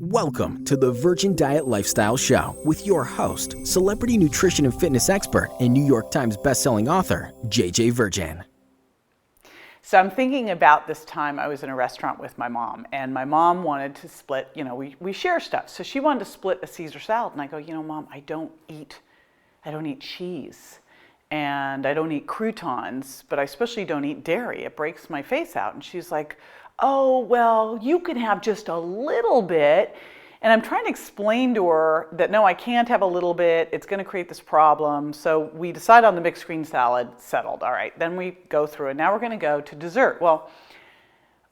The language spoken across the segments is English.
Welcome to the Virgin Diet Lifestyle Show with your host, celebrity nutrition and fitness expert and New York Times bestselling author, JJ Virgin. So I'm thinking about this time I was in a restaurant with my mom, and my mom wanted to split, we share stuff. So she wanted to split a Caesar salad, and I go, Mom, I don't eat cheese, and I don't eat croutons, but I especially don't eat dairy. It breaks my face out. And she's like, oh, well, you can have just a little bit. And I'm trying to explain to her that, no, I can't have a little bit. It's going to create this problem. So we decide on the mixed green salad, settled. All right, then we go through it. Now we're going to go to dessert. Well,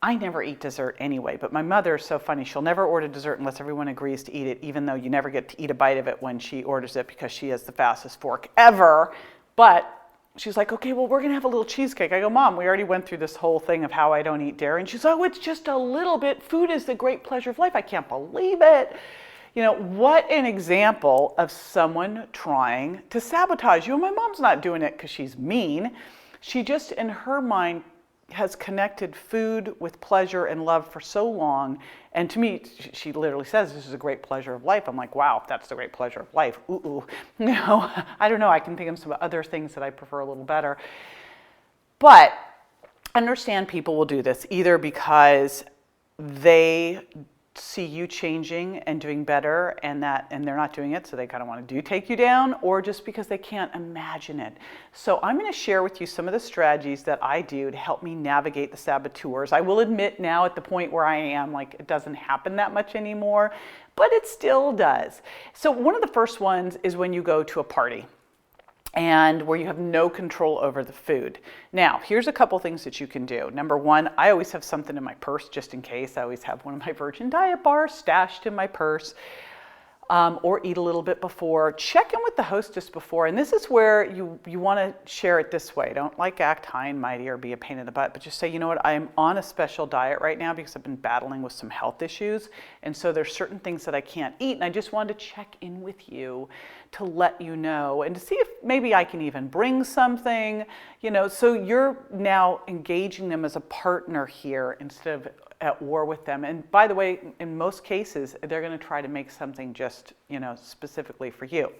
I never eat dessert anyway, but my mother is so funny. She'll never order dessert unless everyone agrees to eat it, even though you never get to eat a bite of it when she orders it because she has the fastest fork ever. But she's like, okay, well, we're going to have a little cheesecake. I go, Mom, we already went through this whole thing of how I don't eat dairy. And she's, oh, it's just a little bit. Food is the great pleasure of life. I can't believe it. What an example of someone trying to sabotage you. And my mom's not doing it because she's mean. She just, in her mind, has connected food with pleasure and love for so long. And to me, she literally says, this is a great pleasure of life. I'm like, wow, that's the great pleasure of life. Ooh. I don't know. I can think of some other things that I prefer a little better. But understand people will do this either because they see you changing and doing better and they're not doing it, so they kind of want to take you down, or just because they can't imagine it. So I'm going to share with you some of the strategies that I do to help me navigate the saboteurs. I will admit now at the point where I am, like, it doesn't happen that much anymore, but it still does. So one of the first ones is when you go to a party and where you have no control over the food. Now, here's a couple things that you can do. Number one, I always have something in my purse just in case. I always have one of my Virgin Diet bars stashed in my purse, or eat a little bit before. Check in with the hostess before, and this is where you want to share it this way. Don't act high and mighty or be a pain in the butt, but just say, you know what, I'm on a special diet right now because I've been battling with some health issues, and so there's certain things that I can't eat, and I just wanted to check in with you to let you know and to see if maybe I can even bring something, so you're now engaging them as a partner here instead of at war with them. And by the way, in most cases, they're going to try to make something just, specifically for you.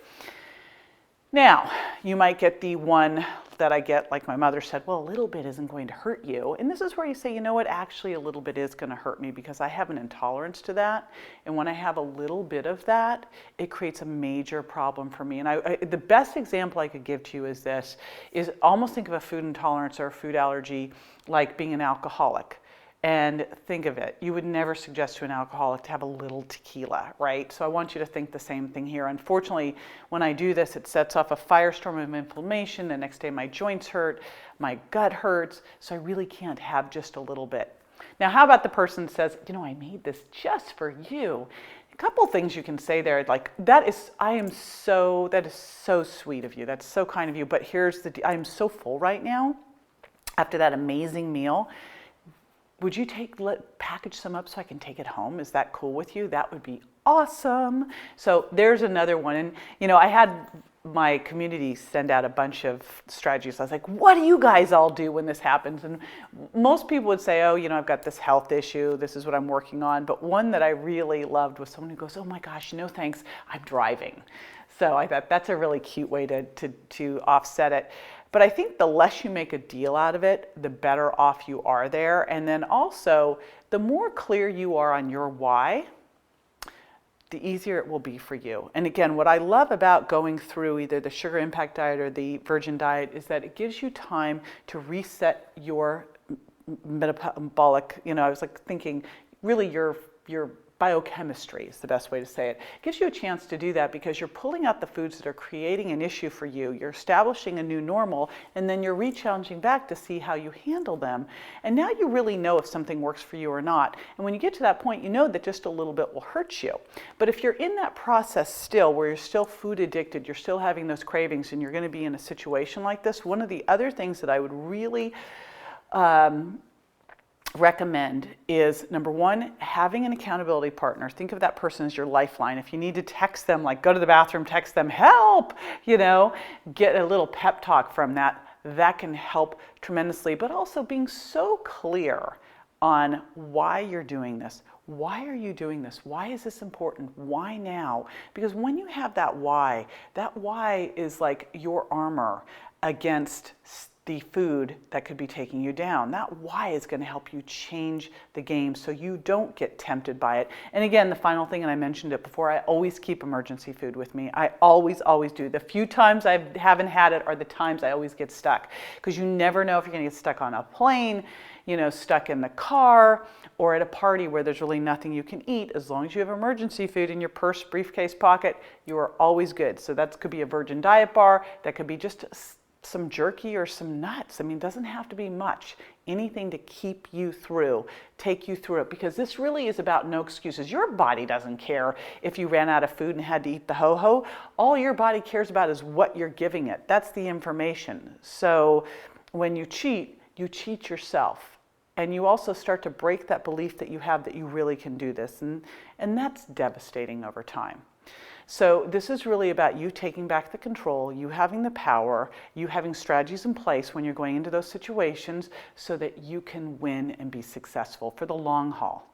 Now, you might get the one that I get, like my mother said, well, a little bit isn't going to hurt you. And this is where you say, you know what, actually a little bit is going to hurt me because I have an intolerance to that. And when I have a little bit of that, it creates a major problem for me. And the best example I could give to you is almost think of a food intolerance or a food allergy like being an alcoholic. And think of it, you would never suggest to an alcoholic to have a little tequila, right? So I want you to think the same thing here. Unfortunately, when I do this, it sets off a firestorm of inflammation. The next day my joints hurt, my gut hurts, so I really can't have just a little bit. Now, how about the person says, I made this just for you. A couple things you can say there, like, that is so sweet of you. That's so kind of you, but I am so full right now after that amazing meal. Would you package some up so I can take it home? Is that cool with you? That would be awesome. So there's another one. And, I had my community send out a bunch of strategies. I was like, what do you guys all do when this happens? And most people would say, oh, I've got this health issue. This is what I'm working on. But one that I really loved was someone who goes, oh my gosh, no thanks, I'm driving. So I thought that's a really cute way to offset it. But I think the less you make a deal out of it, the better off you are there. And then also, the more clear you are on your why, the easier it will be for you. And again, what I love about going through either the sugar impact diet or the Virgin diet is that it gives you time to reset your metabolic, I was thinking really your biochemistry is the best way to say it. It gives you a chance to do that because you're pulling out the foods that are creating an issue for you. You're establishing a new normal, and then you're re-challenging back to see how you handle them. And now you really know if something works for you or not. And when you get to that point, you know that just a little bit will hurt you. But if you're in that process still, where you're still food addicted, you're still having those cravings, and you're going to be in a situation like this, one of the other things that I would really recommend is, number one, having an accountability partner. Think of that person as your lifeline. If you need to text them, like go to the bathroom, text them, help, get a little pep talk from that. That can help tremendously, but also being so clear on why you're doing this, Why are you doing this? Why is this important? Why now? Because when you have that why is like your armor against the food that could be taking you down. That why is going to help you change the game so you don't get tempted by it. And again, the final thing, and I mentioned it before, I always keep emergency food with me. I always do. The few times I haven't had it are the times I always get stuck, because you never know if you're going to get stuck on a plane, stuck in the car, or at a party where there's really nothing you can eat. As long as you have emergency food in your purse, briefcase, pocket, you are always good. So that could be a Virgin Diet bar, that could be just some jerky or some nuts. I mean, it doesn't have to be much. Anything to keep you through, take you through it, because this really is about no excuses. Your body doesn't care if you ran out of food and had to eat the ho-ho. All your body cares about is what you're giving it. That's the information. So when you cheat yourself. And you also start to break that belief that you have that you really can do this. And that's devastating over time. So this is really about you taking back the control, you having the power, you having strategies in place when you're going into those situations so that you can win and be successful for the long haul.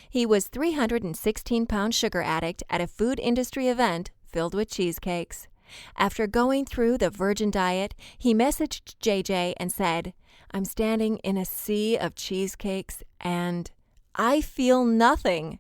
He was 316-pound sugar addict at a food industry event filled with cheesecakes. After going through the Virgin Diet, he messaged JJ and said, "I'm standing in a sea of cheesecakes and I feel nothing."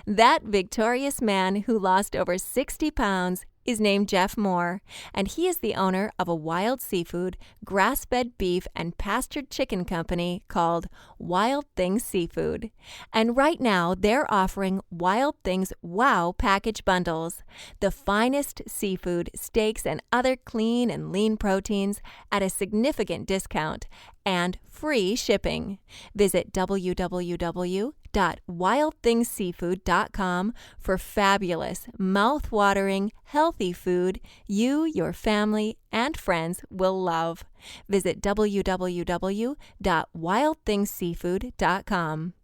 That victorious man who lost over 60 pounds is named Jeff Moore, and he is the owner of a wild seafood, grass-fed beef, and pastured chicken company called Wild Things Seafood. And right now, they're offering Wild Things Wow package bundles, the finest seafood, steaks, and other clean and lean proteins at a significant discount and free shipping. Visit www.wildthingsseafood.com for fabulous, mouth-watering, healthy food you, your family, and friends will love. Visit www.wildthingsseafood.com.